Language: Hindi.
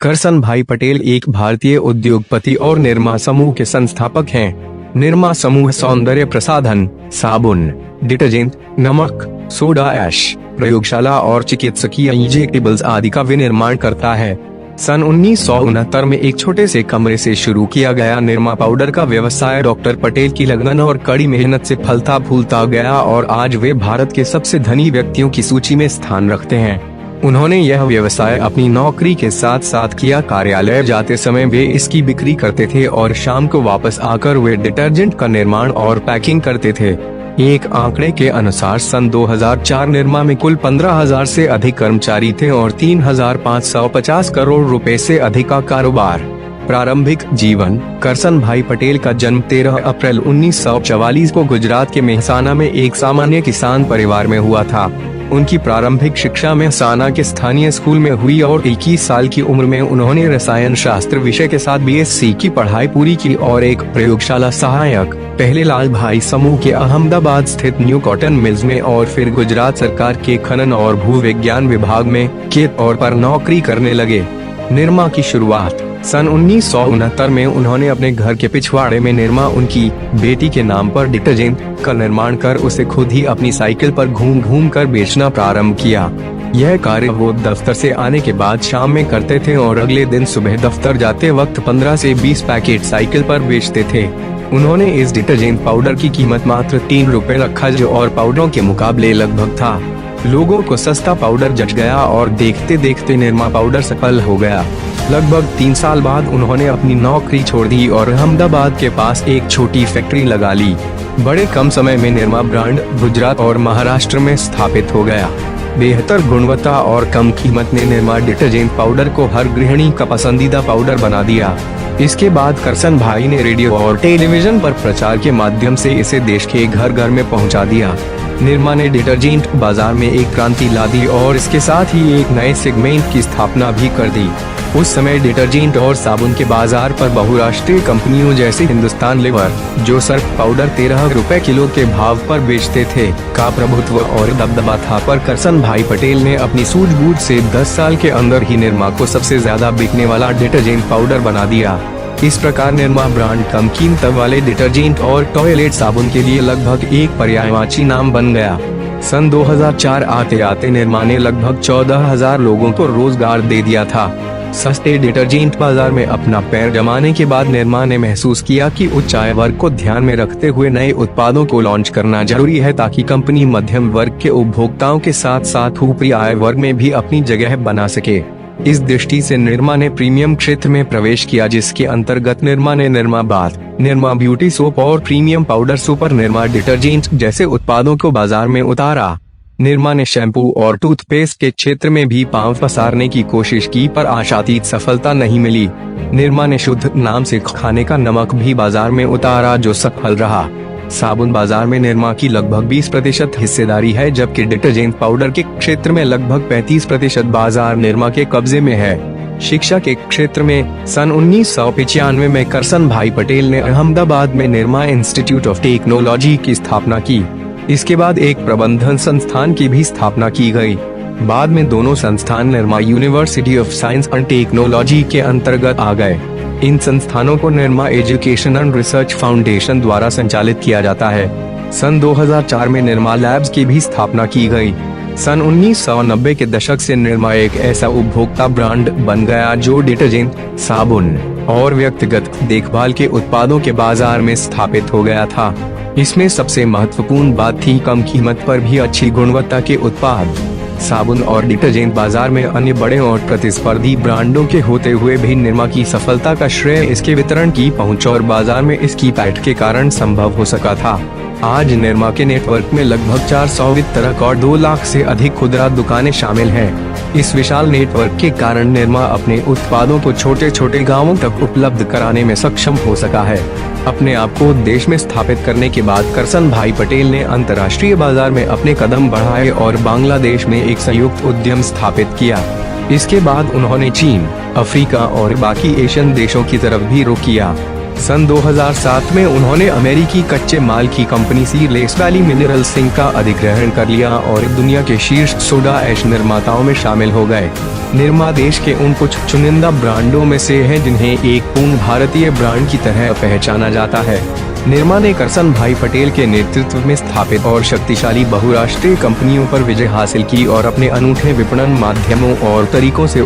करसन भाई पटेल एक भारतीय उद्योगपति और निरमा समूह के संस्थापक हैं। निरमा समूह सौंदर्य प्रसाधन, साबुन, डिटर्जेंट, नमक, सोडा ऐश, प्रयोगशाला और चिकित्सकीय इंजेक्टेबल्स आदि का विनिर्माण करता है। सन 1969 में एक छोटे से कमरे से शुरू किया गया निरमा पाउडर का व्यवसाय डॉक्टर पटेल की लगन और कड़ी मेहनत से फलता फूलता गया और आज वे भारत के सबसे धनी व्यक्तियों की सूची में स्थान रखते हैं। उन्होंने यह व्यवसाय अपनी नौकरी के साथ साथ किया। कार्यालय जाते समय वे इसकी बिक्री करते थे और शाम को वापस आकर वे डिटर्जेंट का निर्माण और पैकिंग करते थे। एक आंकड़े के अनुसार सन 2004 निरमा में कुल 15,000 से अधिक कर्मचारी थे और 3,550 करोड़ रुपए से अधिक का कारोबार। प्रारंभिक जीवन। करसन भाई पटेल का जन्म 13 अप्रैल 1944 को गुजरात के मेहसाना में एक सामान्य किसान परिवार में हुआ था। उनकी प्रारंभिक शिक्षा मेहसाना के स्थानीय स्कूल में हुई और 21 साल की उम्र में उन्होंने रसायन शास्त्र विषय के साथ BSc की पढ़ाई पूरी की और एक प्रयोगशाला सहायक, पहले लाल भाई समूह के अहमदाबाद स्थित न्यू कॉटन मिल्स में और फिर गुजरात सरकार के खनन और भू विज्ञान विभाग में के तौर पर नौकरी करने लगे। निरमा की शुरुआत। सन 1969 में उन्होंने अपने घर के पिछवाड़े में निरमा उनकी बेटी के नाम पर डिटर्जेंट का निर्माण कर उसे खुद ही अपनी साइकिल पर घूम घूम कर बेचना प्रारंभ किया। यह कार्य वो दफ्तर से आने के बाद शाम में करते थे और अगले दिन सुबह दफ्तर जाते वक्त 15 से 20 पैकेट साइकिल पर बेचते थे। उन्होंने इस डिटर्जेंट पाउडर की कीमत मात्र 3 रुपए रखा जो और पाउडरों के मुकाबले लगभग था। लोगों को सस्ता पाउडर जच गया और देखते देखते निरमा पाउडर सफल हो गया। लगभग 3 साल बाद उन्होंने अपनी नौकरी छोड़ दी और अहमदाबाद के पास एक छोटी फैक्ट्री लगा ली। बड़े कम समय में निरमा ब्रांड गुजरात और महाराष्ट्र में स्थापित हो गया। बेहतर गुणवत्ता और कम कीमत ने निरमा डिटर्जेंट पाउडर को हर गृहिणी का पसंदीदा पाउडर बना दिया। इसके बाद करसन भाई ने रेडियो और टेलीविजन पर प्रचार के माध्यम से इसे देश के घर घर में पहुंचा दिया। निरमा ने डिटर्जेंट बाजार में एक क्रांति ला दी और इसके साथ ही एक नए सेगमेंट की स्थापना भी कर दी। उस समय डिटर्जेंट और साबुन के बाजार पर बहुराष्ट्रीय कंपनियों जैसे हिंदुस्तान लीवर, जो सर्फ पाउडर 13 रुपए किलो के भाव पर बेचते थे, का प्रभुत्व और दबदबा था। पर करसन भाई पटेल ने अपनी सूझबूझ से 10 साल के अंदर ही निरमा को सबसे ज्यादा बिकने वाला डिटर्जेंट पाउडर बना दिया। इस प्रकार निरमा ब्रांड कम कीमत वाले डिटर्जेंट और टॉयलेट साबुन के लिए लगभग एक पर्यायवाची नाम बन गया। सन 2004 आते आते निरमा ने लगभग 14,000 लोगों को रोजगार दे दिया था। सस्ते डिटर्जेंट बाजार में अपना पैर जमाने के बाद निरमा ने महसूस किया कि उच्च आय वर्ग को ध्यान में रखते हुए नए उत्पादों को लॉन्च करना जरूरी है ताकि कंपनी मध्यम वर्ग के उपभोक्ताओं के साथ साथ ऊपरी आय वर्ग में भी अपनी जगह बना सके। इस दृष्टि से निरमा ने प्रीमियम क्षेत्र में प्रवेश किया, जिसके अंतर्गत निरमा ने Nirma bath, Nirma beauty soap और premium powder super Nirma detergent जैसे उत्पादों को बाजार में उतारा। निरमा ने शैम्पू और टूथपेस्ट के क्षेत्र में भी पांव पसारने की कोशिश की पर आशातीत सफलता नहीं मिली। निरमा ने शुद्ध नाम से खाने का नमक भी बाजार में उतारा जो सफल रहा। साबुन बाजार में निरमा की लगभग 20% हिस्सेदारी है, जबकि डिटर्जेंट पाउडर के क्षेत्र में लगभग 35% बाजार निरमा के कब्जे में है। शिक्षा के क्षेत्र में सन 1995 में करसन भाई पटेल ने अहमदाबाद में निरमा इंस्टीट्यूट ऑफ टेक्नोलॉजी की स्थापना की। इसके बाद एक प्रबंधन संस्थान की भी स्थापना की गई। बाद में दोनों संस्थान Nirma university of science and technology के अंतर्गत आ गए। इन संस्थानों को Nirma education and research foundation द्वारा संचालित किया जाता है। सन 2004 में निरमा लैब्स की भी स्थापना की गई। सन 1990 के दशक से निरमा एक ऐसा उपभोक्ता ब्रांड बन गया जो डिटर्जेंट, साबुन और व्यक्तिगत देखभाल के उत्पादों के बाजार में स्थापित हो गया था। इसमें सबसे महत्वपूर्ण बात थी कम कीमत पर भी अच्छी गुणवत्ता के उत्पाद। साबुन और डिटर्जेंट बाजार में अन्य बड़े और प्रतिस्पर्धी ब्रांडों के होते हुए भी निरमा की सफलता का श्रेय इसके वितरण की पहुंच और बाजार में इसकी पैठ के कारण संभव हो सका था। आज निरमा के नेटवर्क में लगभग 400 वितरक और 2 लाख से अधिक खुदरा दुकानें शामिल हैं। इस विशाल नेटवर्क के कारण निरमा अपने उत्पादों को छोटे छोटे गांवों तक उपलब्ध कराने में सक्षम हो सका है। अपने आप को देश में स्थापित करने के बाद करसन भाई पटेल ने अंतर्राष्ट्रीय बाजार में अपने कदम बढ़ाए और बांग्लादेश में एक संयुक्त उद्यम स्थापित किया। इसके बाद उन्होंने चीन, अफ्रीका और बाकी एशियन देशों की तरफ भी रुख किया। सन 2007 में उन्होंने अमेरिकी कच्चे माल की कंपनी सीलेस वैली मिनरल्स इंक का अधिग्रहण कर लिया और दुनिया के शीर्ष सोडा ऐश निर्माताओं में शामिल हो गए। निरमा देश के उन कुछ चुनिंदा ब्रांडों में से है जिन्हें एक पूर्ण भारतीय ब्रांड की तरह पहचाना जाता है। निरमा ने करसन भाई पटेल के नेतृत्व में स्थापित और शक्तिशाली बहुराष्ट्रीय कंपनियों पर विजय हासिल की और अपने अनूठे विपणन माध्यमों और तरीकों से